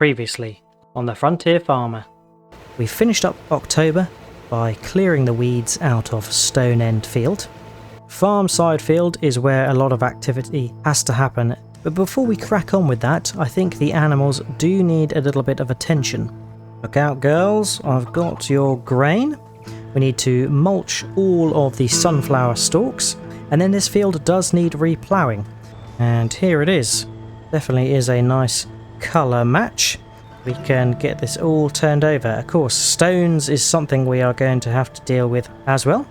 Previously on the Frontier Farmer. We finished up October by clearing the weeds out of Stone End Field. Farm Side Field is where a lot of activity has to happen, but before we crack on with that, I think the animals do need a little bit of attention. Look out girls, I've got your grain. We need to mulch all of the sunflower stalks, and then this field does need reploughing. And here it is. Definitely is a nice colour match. We can get this all turned over. Of course, stones is something we are going to have to deal with as well.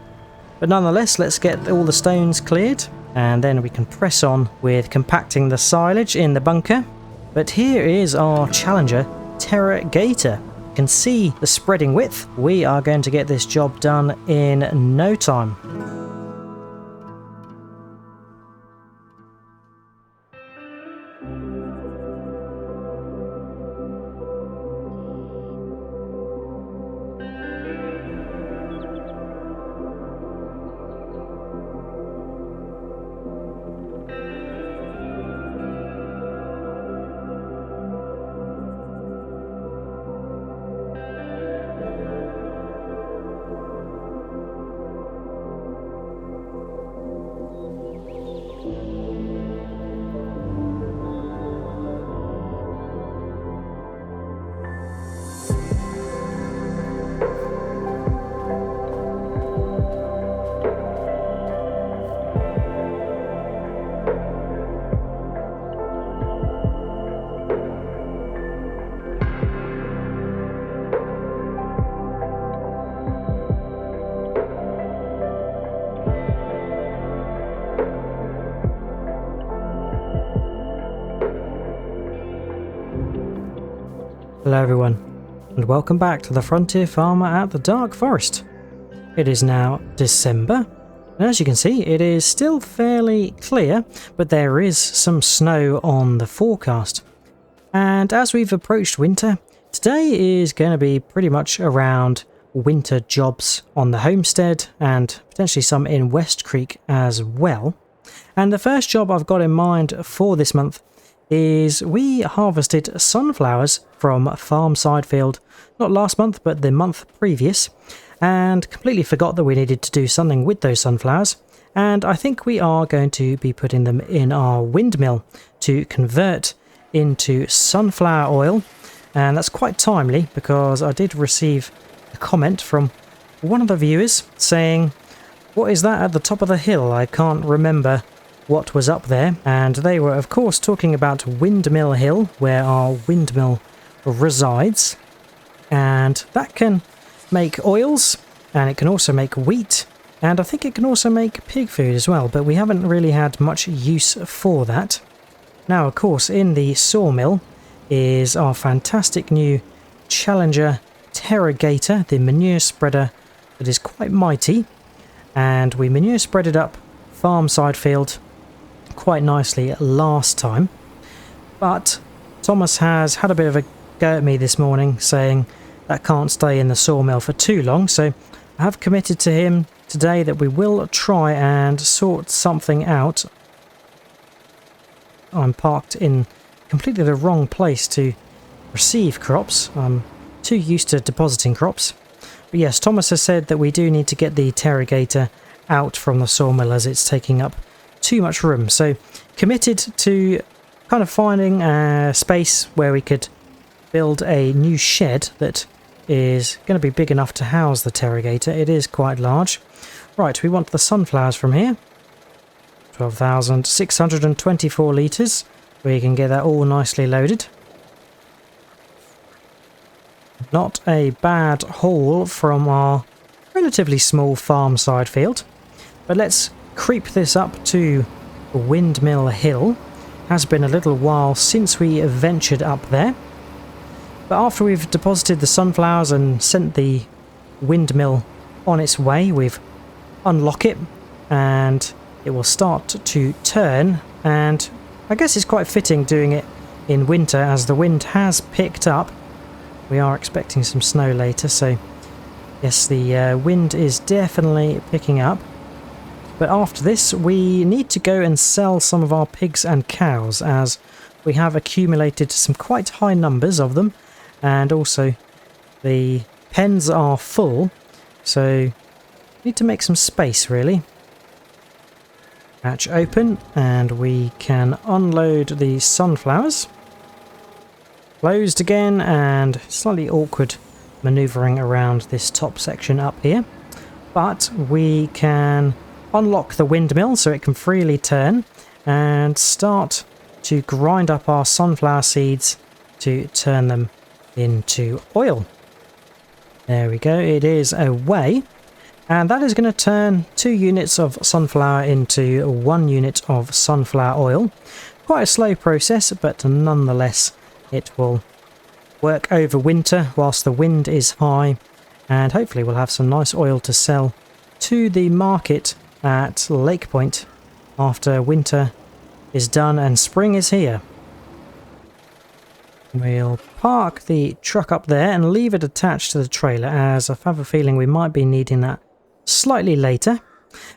But nonetheless, let's get all the stones cleared, and then we can press on with compacting the silage in the bunker. But here is our challenger, Terra Gator. You can see the spreading width. We are going to get this job done in no time. Hello everyone, and welcome back to the Frontier Farmer at the Dark Forest. It is now December, and as you can see it is still fairly clear, but there is some snow on the forecast. And as we've approached winter, today is going to be pretty much around winter jobs on the homestead and potentially some in West Creek as well. And the first job I've got in mind for this month is we harvested sunflowers from Farm Side Field, not last month but the month previous, and completely forgot that we needed to do something with those sunflowers, and I think we are going to be putting them in our windmill to convert into sunflower oil. And that's quite timely because I did receive a comment from one of the viewers saying, "What is that at the top of the hill? I can't remember what was up there." And they were of course talking about Windmill Hill, where our windmill resides, and that can make oils, and it can also make wheat, and I think it can also make pig food as well, but we haven't really had much use for that. Now of course in the sawmill is our fantastic new challenger Terra Gator, the manure spreader that is quite mighty, and we manure spreaded up Farm Side Field quite nicely last time, but Thomas has had a bit of a go at me this morning saying that can't stay in the sawmill for too long, so I have committed to him today that we will try and sort something out. I'm parked in completely the wrong place to receive crops. I'm too used to depositing crops. But yes, Thomas has said that we do need to get the Terra Gator out from the sawmill as it's taking up too much room, so committed to kind of finding a space where we could build a new shed that is going to be big enough to house the Terra Gator. It is quite large. Right, we want the sunflowers from here. 12,624 litres. We can get that all nicely loaded. Not a bad haul from our relatively small farm side field, but let's creep this up to Windmill Hill. Has been a little while since we ventured up there, but after we've deposited the sunflowers and sent the windmill on its way, we've unlock it and it will start to turn, and I guess it's quite fitting doing it in winter as the wind has picked up. We are expecting some snow later, so yes, the wind is definitely picking up. But after this we need to go and sell some of our pigs and cows, as we have accumulated some quite high numbers of them, and also the pens are full, so need to make some space really. Hatch open, and we can unload the sunflowers. Closed again, and slightly awkward manoeuvring around this top section up here. But we can unlock the windmill so it can freely turn and start to grind up our sunflower seeds to turn them into oil. There we go, it is away. And that is going to turn 2 units of sunflower into 1 unit of sunflower oil. Quite a slow process, but nonetheless it will work over winter whilst the wind is high, and hopefully we'll have some nice oil to sell to the market at Lake Point after winter is done and spring is here. We'll park the truck up there and leave it attached to the trailer, as I have a feeling we might be needing that slightly later.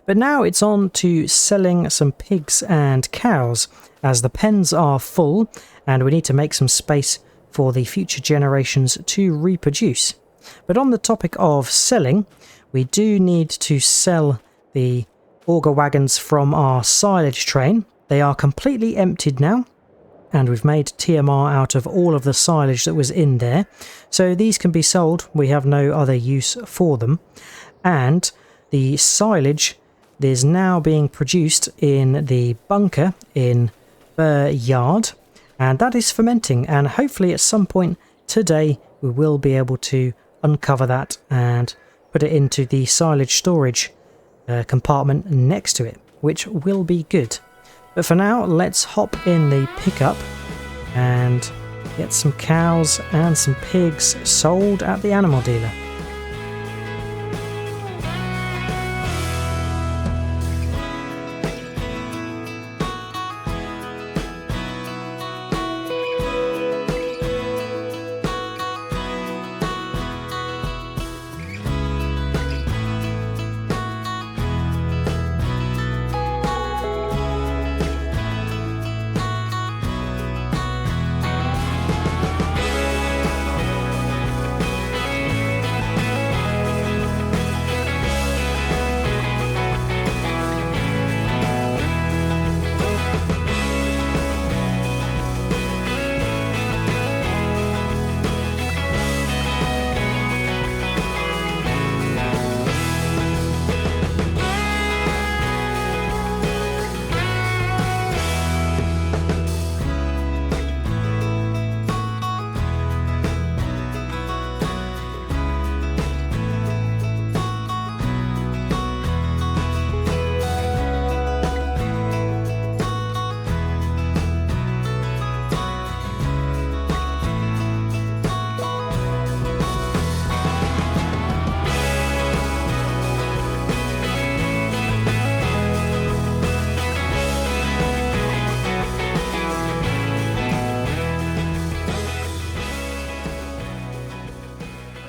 But now it's on to selling some pigs and cows, as the pens are full and we need to make some space for the future generations to reproduce. But on the topic of selling, we do need to sell the auger wagons from our silage train. They are completely emptied now, and we've made TMR out of all of the silage that was in there, so these can be sold. We have no other use for them. And the silage is now being produced in the bunker in Burr Yard, and that is fermenting, and hopefully at some point today we will be able to uncover that and put it into the silage storage compartment next to it, which will be good. But for now, let's hop in the pickup and get some cows and some pigs sold at the animal dealer.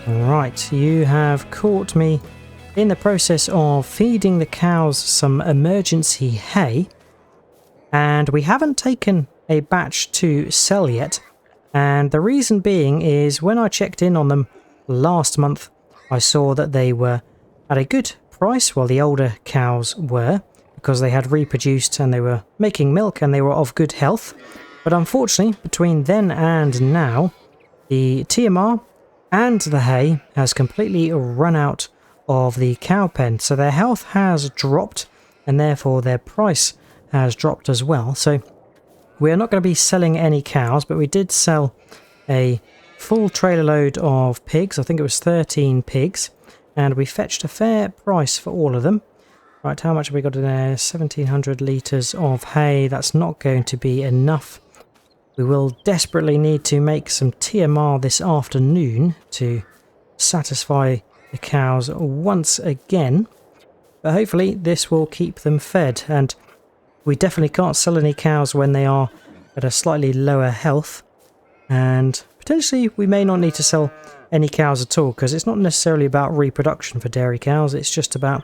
Right, you have caught me in the process of feeding the cows some emergency hay, and we haven't taken a batch to sell yet, and the reason being is when I checked in on them last month I saw that they were at a good price, while the older cows were, because they had reproduced and they were making milk and they were of good health. But unfortunately, between then and now, the TMR and the hay has completely run out of the cow pen, so their health has dropped and therefore their price has dropped as well. So we're not going to be selling any cows, but we did sell a full trailer load of pigs. I think it was 13 pigs, and we fetched a fair price for all of them. Right, how much have we got in there? 1700 litres of hay. That's not going to be enough. We will desperately need to make some TMR this afternoon to satisfy the cows once again. But hopefully this will keep them fed, and we definitely can't sell any cows when they are at a slightly lower health. And potentially we may not need to sell any cows at all, because it's not necessarily about reproduction for dairy cows. It's just about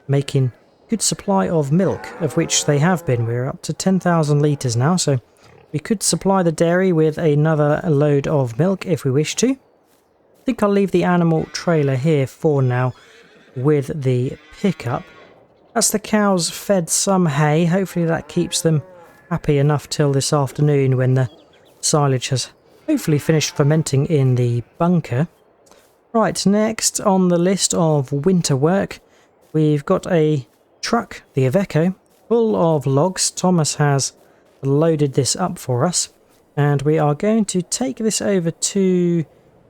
making good supply of milk, of which they have been. We're up to 10,000 litres now, so We could supply the dairy with another load of milk if we wish to. I think I'll leave the animal trailer here for now with the pickup. That's the cows fed some hay. Hopefully that keeps them happy enough till this afternoon when the silage has hopefully finished fermenting in the bunker. Right, next on the list of winter work, we've got a truck, the Iveco, full of logs. Thomas has loaded this up for us, and we are going to take this over to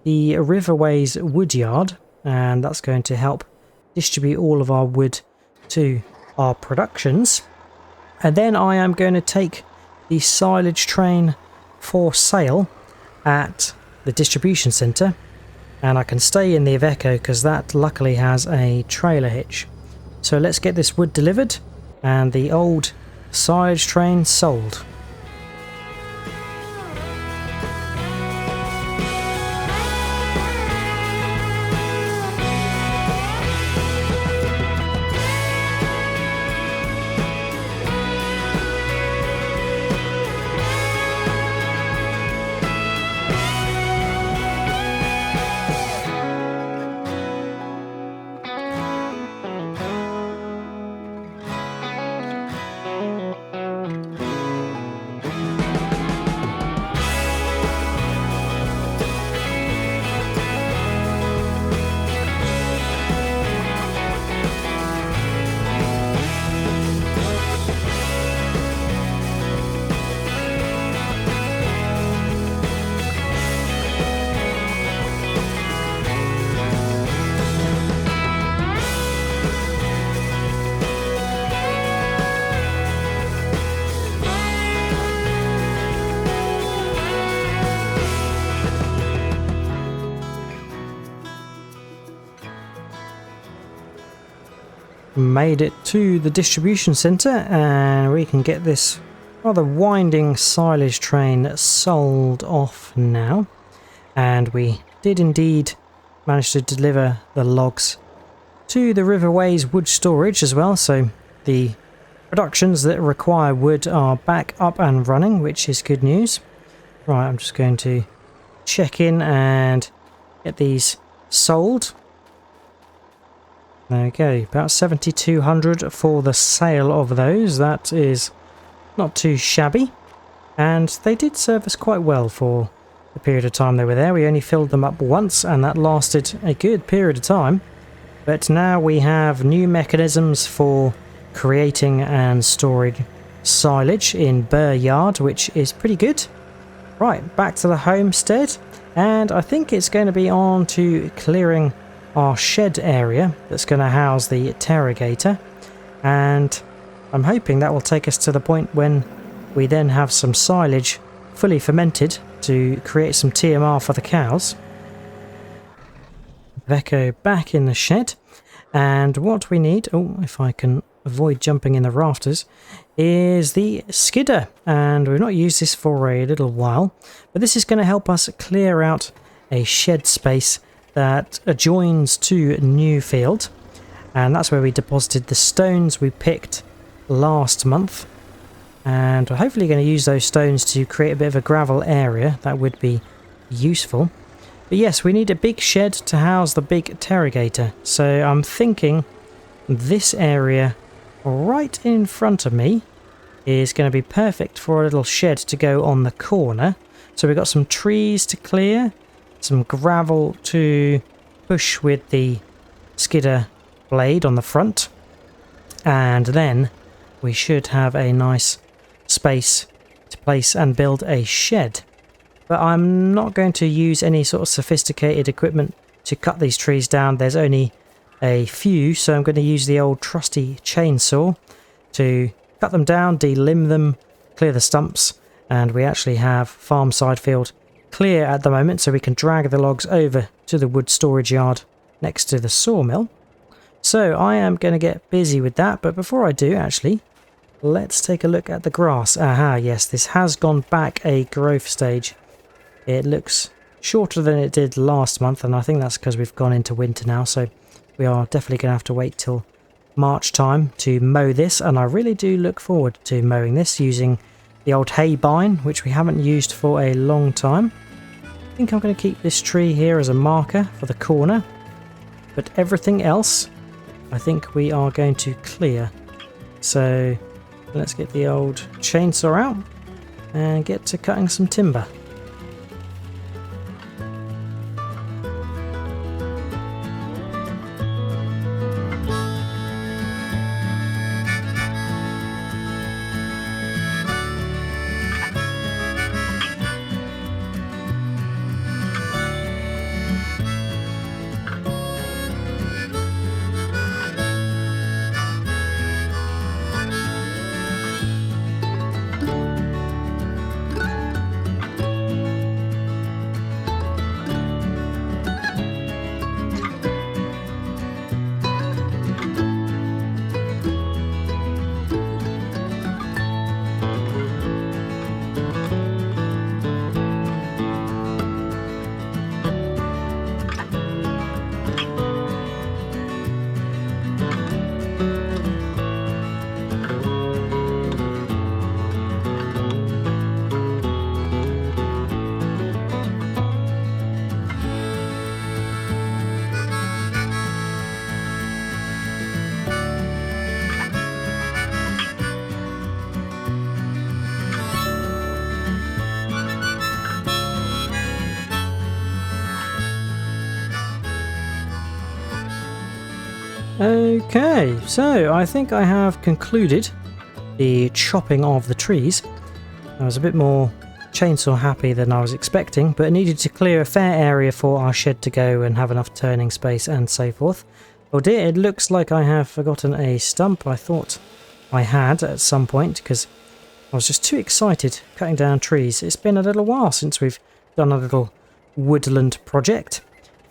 the Riverways woodyard, and that's going to help distribute all of our wood to our productions. And then I am going to take the silage train for sale at the distribution centre, and I can stay in the Iveco because that luckily has a trailer hitch. So let's get this wood delivered and the old silage train sold. Made it to the distribution centre, and we can get this rather winding silage train sold off now. And we did indeed manage to deliver the logs to the Riverways wood storage as well, so the productions that require wood are back up and running, which is good news. Right, I'm just going to check in and get these sold. There we go, about 7,200 for the sale of those. That is not too shabby, and they did serve us quite well for the period of time they were there. We only filled them up once, and that lasted a good period of time. But now we have new mechanisms for creating and storing silage in Burr Yard, which is pretty good. Right, back to the homestead, and I think it's going to be on to clearing our shed area that's going to house the interrogator, and I'm hoping that will take us to the point when we then have some silage fully fermented to create some TMR for the cows. Iveco back in the shed, and what we need, oh, if I can avoid jumping in the rafters, is the skidder, and we've not used this for a little while, but this is going to help us clear out a shed space that adjoins to Newfield, and that's where we deposited the stones we picked last month, and we're hopefully going to use those stones to create a bit of a gravel area. That would be useful. But yes, we need a big shed to house the big interrogator, so I'm thinking this area right in front of me is going to be perfect for a little shed to go on the corner. So we've got some trees to clear, some gravel to push with the skidder blade on the front, and then we should have a nice space to place and build a shed. But I'm not going to use any sort of sophisticated equipment to cut these trees down. There's only a few, so I'm going to use the old trusty chainsaw to cut them down, delimb them, clear the stumps, and we actually have farm side field clear at the moment, so we can drag the logs over to the wood storage yard next to the sawmill. So I am going to get busy with that, but before I do, actually, let's take a look at the grass. Aha, yes, this has gone back a growth stage. It looks shorter than it did last month, and I think that's because we've gone into winter now, so we are definitely going to have to wait till March time to mow this, and I really do look forward to mowing this using the old hay bine, which we haven't used for a long time. I think I'm going to keep this tree here as a marker for the corner, but everything else I think we are going to clear. So let's get the old chainsaw out and get to cutting some timber. Okay, so I think I have concluded the chopping of the trees. I was a bit more chainsaw happy than I was expecting, but needed to clear a fair area for our shed to go and have enough turning space and so forth. Oh dear, it looks like I have forgotten a stump. I thought I had at some point because I was just too excited cutting down trees. It's been a little while since we've done a little woodland project,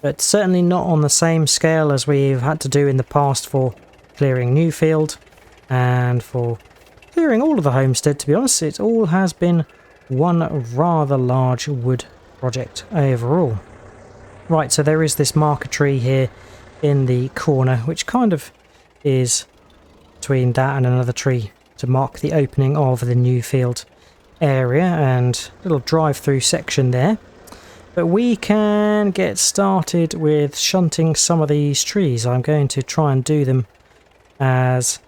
but certainly not on the same scale as we've had to do in the past for clearing Newfield and for clearing all of the homestead. To be honest, it all has been one rather large wood project overall. Right, so there is this marker tree here in the corner, which kind of is between that and another tree to mark the opening of the Newfield area and little drive-through section there. But we can get started with shunting some of these trees. I'm going to try and do them as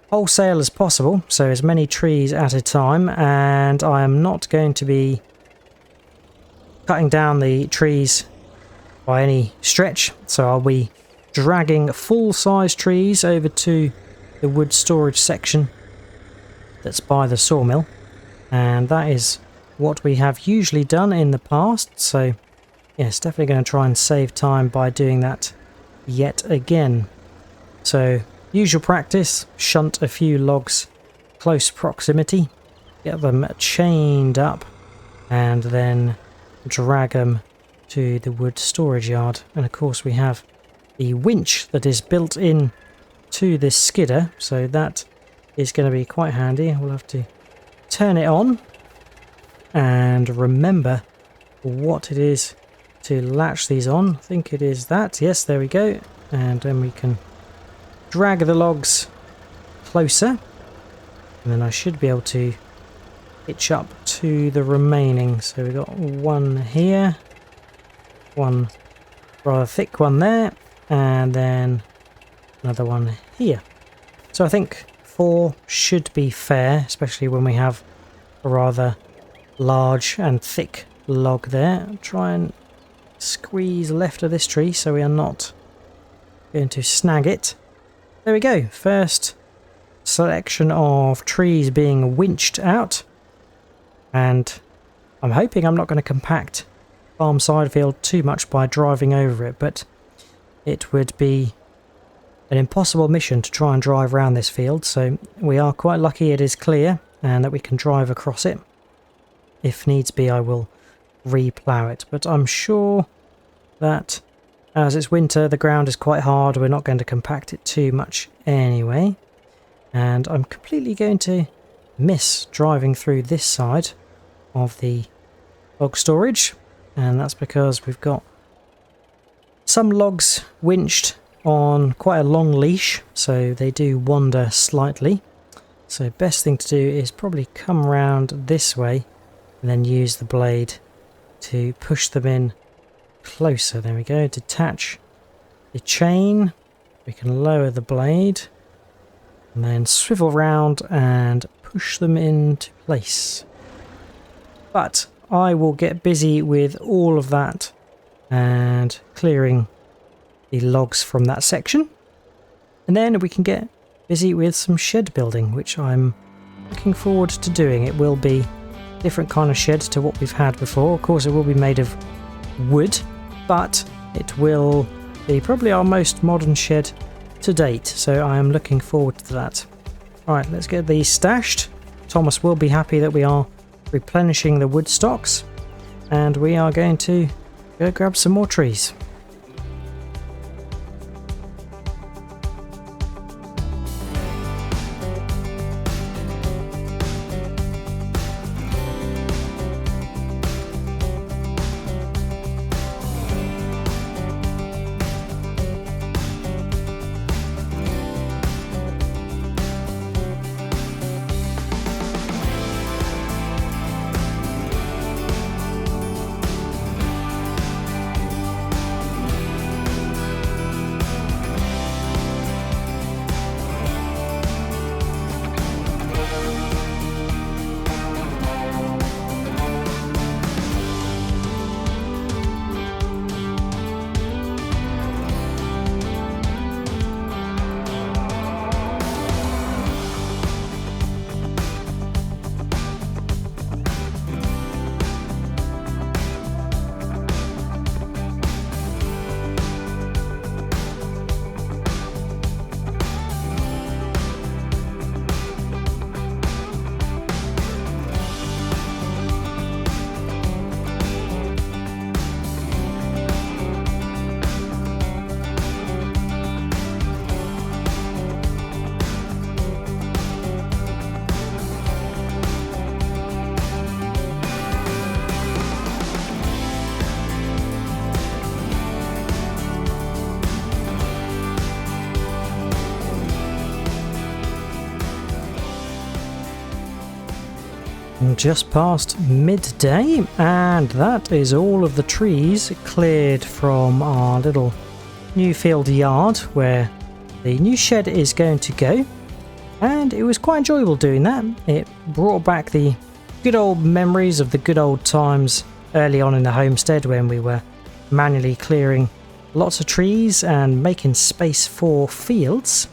wholesale as possible, so as many trees at a time, and I am not going to be cutting down the trees by any stretch, so I'll be dragging full-size trees over to the wood storage section that's by the sawmill, and that is what we have usually done in the past. So yes, definitely going to try and save time by doing that yet again. So usual practice, shunt a few logs close proximity, get them chained up, and then drag them to the wood storage yard. And of course we have the winch that is built in to this skidder, so that is going to be quite handy. We'll have to turn it on and remember what it is to latch these on. I think it is that. Yes, there we go. And then we can drag the logs closer, and then I should be able to hitch up to the remaining. So we've got one here, one rather thick one there, and then another one here. So I think 4 should be fair, especially when we have a rather large and thick log there. I'll try and squeeze left of this tree so we are not going to snag it. There we go, first selection of trees being winched out, and I'm hoping I'm not going to compact farm side field too much by driving over it, but it would be an impossible mission to try and drive around this field, so we are quite lucky it is clear and that we can drive across it. If needs be, I will re-plough it, but I'm sure that as it's winter, the ground is quite hard. We're not going to compact it too much anyway, and I'm completely going to miss driving through this side of the log storage, and that's because we've got some logs winched on quite a long leash, so they do wander slightly. So best thing to do is probably come around this way and then use the blade to push them in closer. There we go. Detach the chain. We can lower the blade and then swivel round and push them into place. But I will get busy with all of that and clearing the logs from that section. And then we can get busy with some shed building, which I'm looking forward to doing. It will be a different kind of shed to what we've had before. Of course, it will be made of wood, but it will be probably our most modern shed to date. So I am looking forward to that. All right, let's get these stashed. Thomas will be happy that we are replenishing the wood stocks, and we are going to go grab some more trees. Just past midday, and that is all of the trees cleared from our little new field yard where the new shed is going to go, and it was quite enjoyable doing that. It brought back the good old memories of the good old times early on in the homestead when we were manually clearing lots of trees and making space for fields.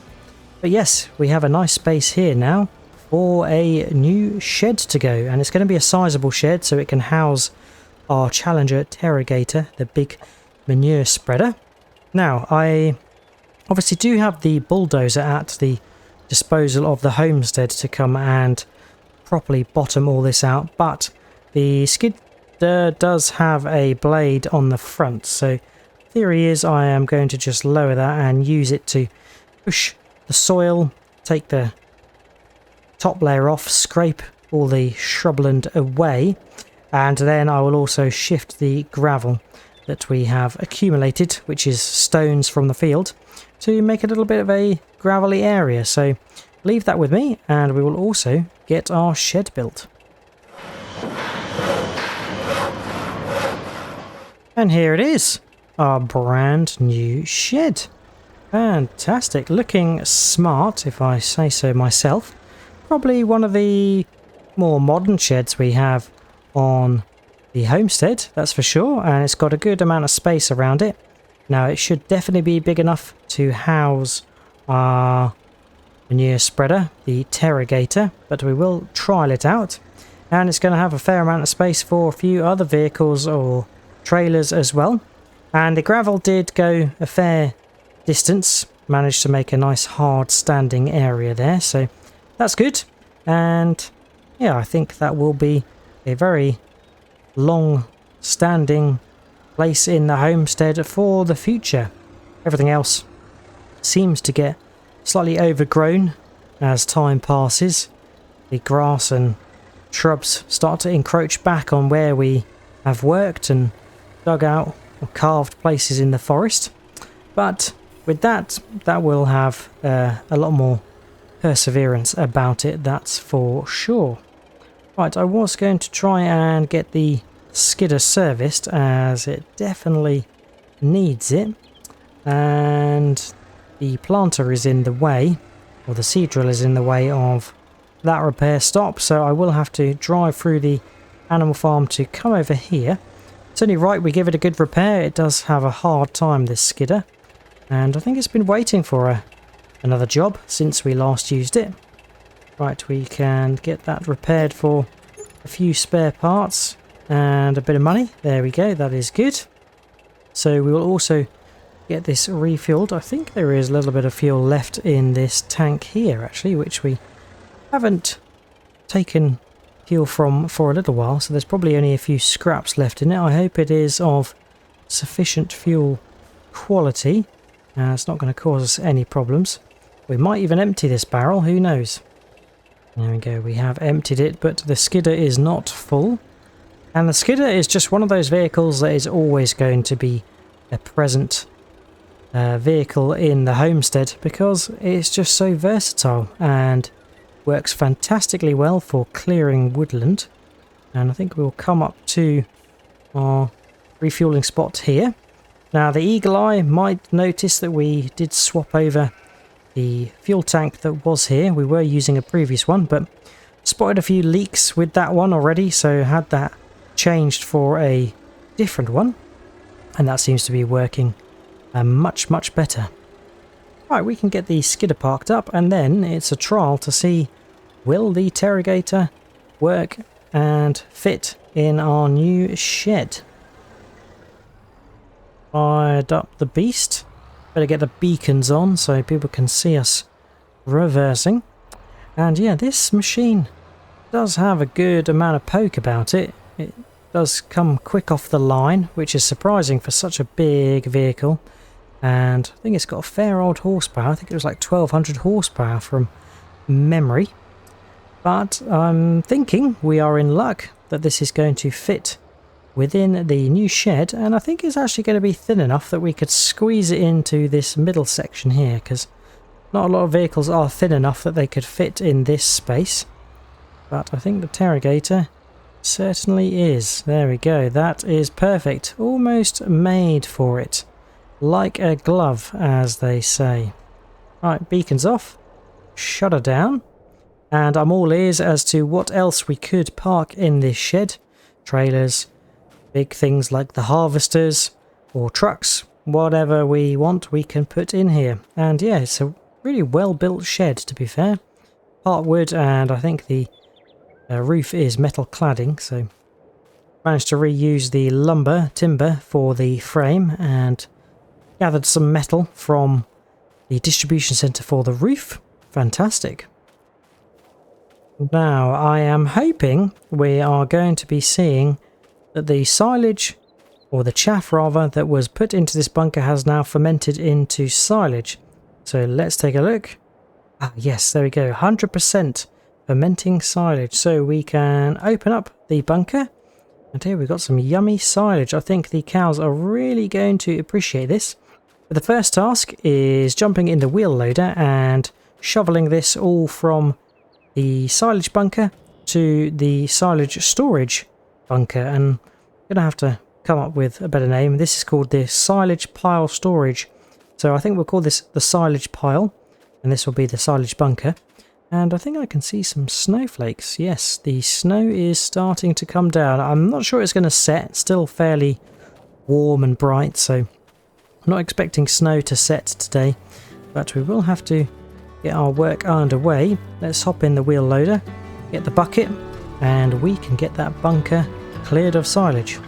But yes, we have a nice space here now for a new shed to go, and it's going to be a sizable shed so it can house our Challenger Terragator, the big manure spreader. Now, I obviously do have the bulldozer at the disposal of the homestead to come and properly bottom all this out, but the skidder does have a blade on the front, so theory is I am going to just lower that and use it to push the soil, take the top layer off, scrape all the shrubland away, and then I will also shift the gravel that we have accumulated, which is stones from the field, to make a little bit of a gravelly area. So leave that with me, and we will also get our shed built. And here it is, our brand new shed. Fantastic, looking smart if I say so myself. Probably one of the more modern sheds we have on the homestead, that's for sure, and it's got a good amount of space around it. Now it should definitely be big enough to house our manure spreader, the Terragator, but we will trial it out, and it's going to have a fair amount of space for a few other vehicles or trailers as well. And the gravel did go a fair distance, managed to make a nice hard standing area there, so that's good. And yeah, I think that will be a very long standing place in the homestead for the future. Everything else seems to get slightly overgrown as time passes. The grass and shrubs start to encroach back on where we have worked and dug out or carved places in the forest. But with that will have a lot more perseverance about it, that's for sure. Right, I was going to try and get the skidder serviced, as it definitely needs it, and the planter is in the way, or the seed drill is in the way of that repair stop, so I will have to drive through the animal farm to come over here. It's only right we give it a good repair. It does have a hard time, this skidder, and I think it's been waiting for another job since we last used it. Right, we can get that repaired for a few spare parts and a bit of money. There we go, that is good. So we will also get this refueled. I think there is a little bit of fuel left in this tank here actually, which we haven't taken fuel from for a little while, so there's probably only a few scraps left in it. I hope it is of sufficient fuel quality. It's not going to cause us any problems. We might even empty this barrel, who knows. There we go, we have emptied it, but the skidder is not full. And the skidder is just one of those vehicles that is always going to be a present vehicle in the homestead, because it's just so versatile and works fantastically well for clearing woodland. And I think we'll come up to our refueling spot here. Now the eagle eye might notice that we did swap over the fuel tank that was here. We were using a previous one, but spotted a few leaks with that one already, so had that changed for a different one, and that seems to be working much better. Right, we can get the skidder parked up, and then it's a trial to see will the Terrogator work and fit in our new shed. Fired up the beast. Better get the beacons on so people can see us reversing. And yeah, this machine does have a good amount of poke about it. It does come quick off the line, which is surprising for such a big vehicle. And I think it's got a fair old horsepower. I think it was like 1200 horsepower from memory. But I'm thinking we are in luck that this is going to fit within the new shed, and I think it's actually going to be thin enough that we could squeeze it into this middle section here, because not a lot of vehicles are thin enough that they could fit in this space. But I think the Terrogator certainly is. There we go, that is perfect. Almost made for it. Like a glove, as they say. Right, beacons off. Shutter down. And I'm all ears as to what else we could park in this shed. Trailers, big things like the harvesters, or trucks. Whatever we want we can put in here. And yeah, it's a really well built shed, to be fair. Part wood, and I think the roof is metal cladding, so managed to reuse the timber for the frame, and gathered some metal from the distribution centre for the roof. Fantastic. Now I am hoping we are going to be seeing that the silage, or the chaff rather, that was put into this bunker has now fermented into silage. So let's take a look. Ah yes, there we go, 100% fermenting silage. So we can open up the bunker, and here we've got some yummy silage. I think the cows are really going to appreciate this. But the first task is jumping in the wheel loader and shoveling this all from the silage bunker to the silage storage bunker, and I'm going to have to come up with a better name. This is called the silage pile storage, so I think we'll call this the silage pile, and this will be the silage bunker. And I think I can see some snowflakes. Yes, the snow is starting to come down. I'm not sure it's going to set, still fairly warm and bright, so I'm not expecting snow to set today, but we will have to get our work underway. Let's hop in the wheel loader, get the bucket, and we can get that bunker cleared of silage.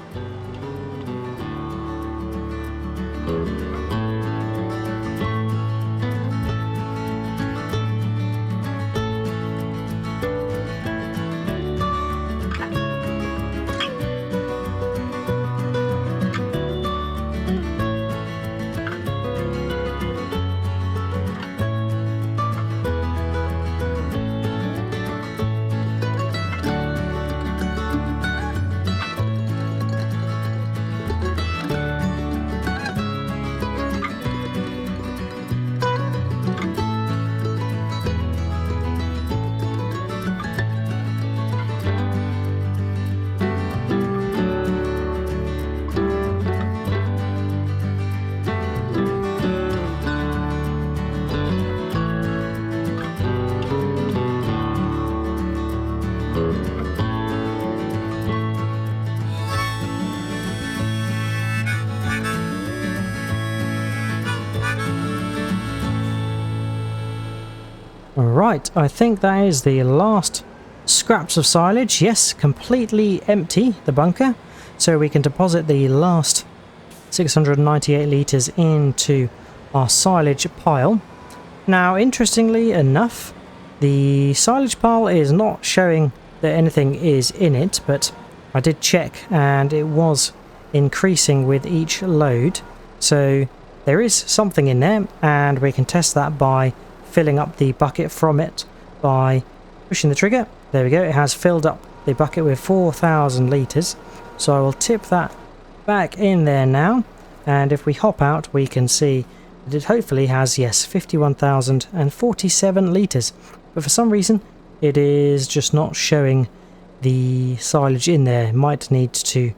Right, I think that is the last scraps of silage. Yes, completely empty, the bunker. So we can deposit the last 698 litres into our silage pile. Now, interestingly enough, the silage pile is not showing that anything is in it, but I did check and it was increasing with each load. So there is something in there, and we can test that by filling up the bucket from it by pushing the trigger. There we go, it has filled up the bucket with 4,000 litres. So I will tip that back in there now, and if we hop out we can see that it hopefully has, yes, 51,047 litres. But for some reason it is just not showing the silage in there. It might need to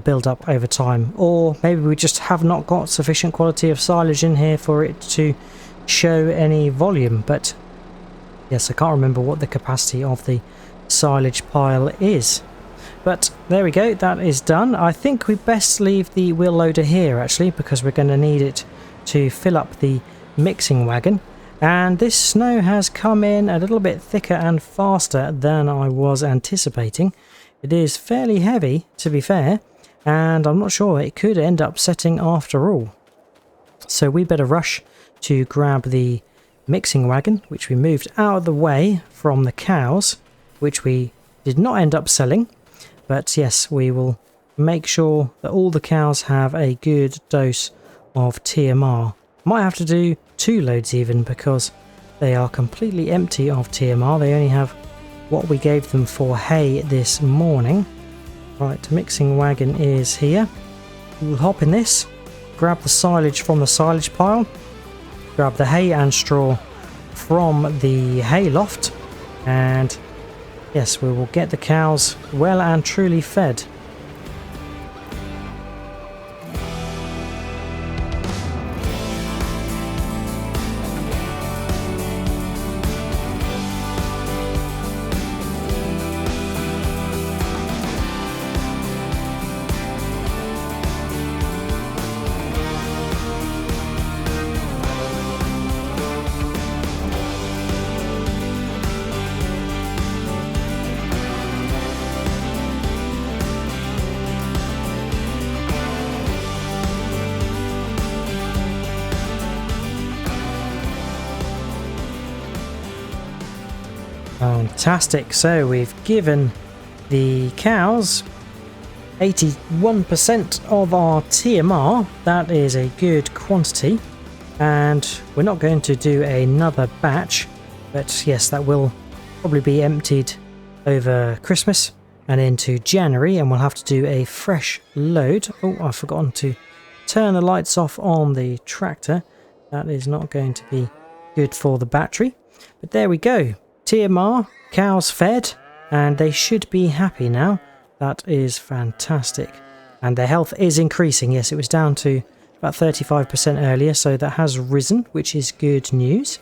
build up over time, or maybe we just have not got sufficient quality of silage in here for it to show any volume. But yes, I can't remember what the capacity of the silage pile is. But there we go, that is done. I think we best leave the wheel loader here actually, because we're going to need it to fill up the mixing wagon. And this snow has come in a little bit thicker and faster than I was anticipating. It is fairly heavy, to be fair, and I'm not sure, it could end up setting after all. So we better rush to grab the mixing wagon, which we moved out of the way from the cows, which we did not end up selling. But yes, we will make sure that all the cows have a good dose of TMR. Might have to do 2 loads even, because they are completely empty of TMR. They only have what we gave them for hay this morning. Right, mixing wagon is here. We'll hop in this, grab the silage from the silage pile, grab the hay and straw from the hay loft, and yes, we will get the cows well and truly fed. Fantastic, so we've given the cows 81% of our TMR. That is a good quantity, and we're not going to do another batch, but yes, that will probably be emptied over Christmas and into January, and we'll have to do a fresh load. Oh, I've forgotten to turn the lights off on the tractor. That is not going to be good for the battery, but there we go. TMR, cows fed, and they should be happy now. That is fantastic. And their health is increasing. Yes, it was down to about 35% earlier, so that has risen, which is good news.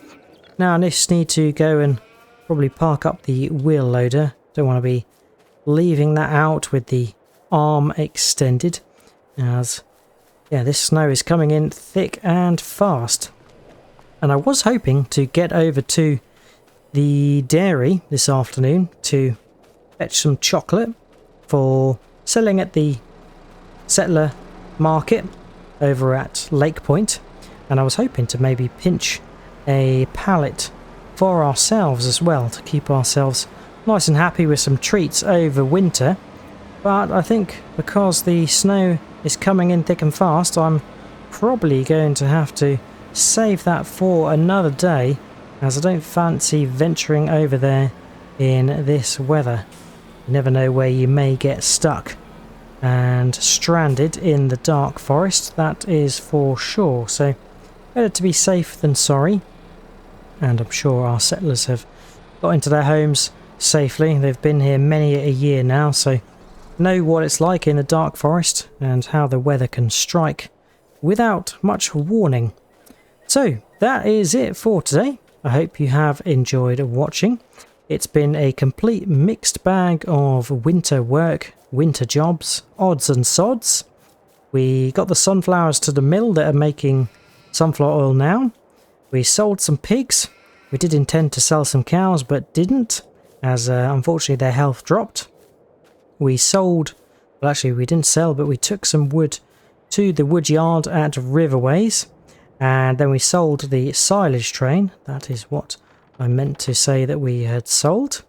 Now I just need to go and probably park up the wheel loader. Don't want to be leaving that out with the arm extended, as yeah, this snow is coming in thick and fast. And I was hoping to get over to the dairy this afternoon to fetch some chocolate for selling at the settler market over at Lake Point, and I was hoping to maybe pinch a pallet for ourselves as well, to keep ourselves nice and happy with some treats over winter. But I think because the snow is coming in thick and fast, I'm probably going to have to save that for another day, as I don't fancy venturing over there in this weather. You never know where you may get stuck and stranded in the dark forest, that is for sure. So better to be safe than sorry. And I'm sure our settlers have got into their homes safely. They've been here many a year now, so know what it's like in the dark forest and how the weather can strike without much warning. So that is it for today. I hope you have enjoyed watching. It's been a complete mixed bag of winter work, winter jobs, odds and sods. We got the sunflowers to the mill that are making sunflower oil now. We sold some pigs. We did intend to sell some cows, but didn't, as unfortunately their health dropped. We sold, well actually we didn't sell, but we took some wood to the wood yard at Riverways. And then we sold the silage train. That is what I meant to say that we had sold.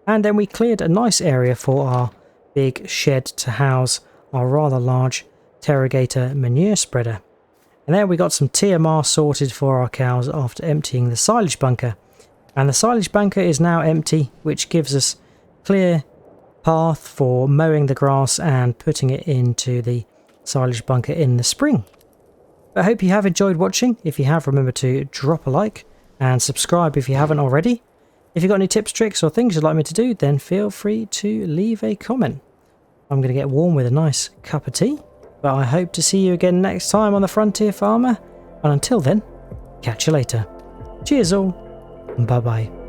And then we cleared a nice area for our big shed to house our rather large Terrogator manure spreader. And there we got some TMR sorted for our cows after emptying the silage bunker. And the silage bunker is now empty, which gives us clear path for mowing the grass and putting it into the silage bunker in the spring. I hope you have enjoyed watching. If you have, remember to drop a like and subscribe if you haven't already. If you've got any tips, tricks or things you'd like me to do, then feel free to leave a comment. I'm going to get warm with a nice cup of tea, but I hope to see you again next time on the Frontier Farmer, and until then, catch you later. Cheers all, and bye bye.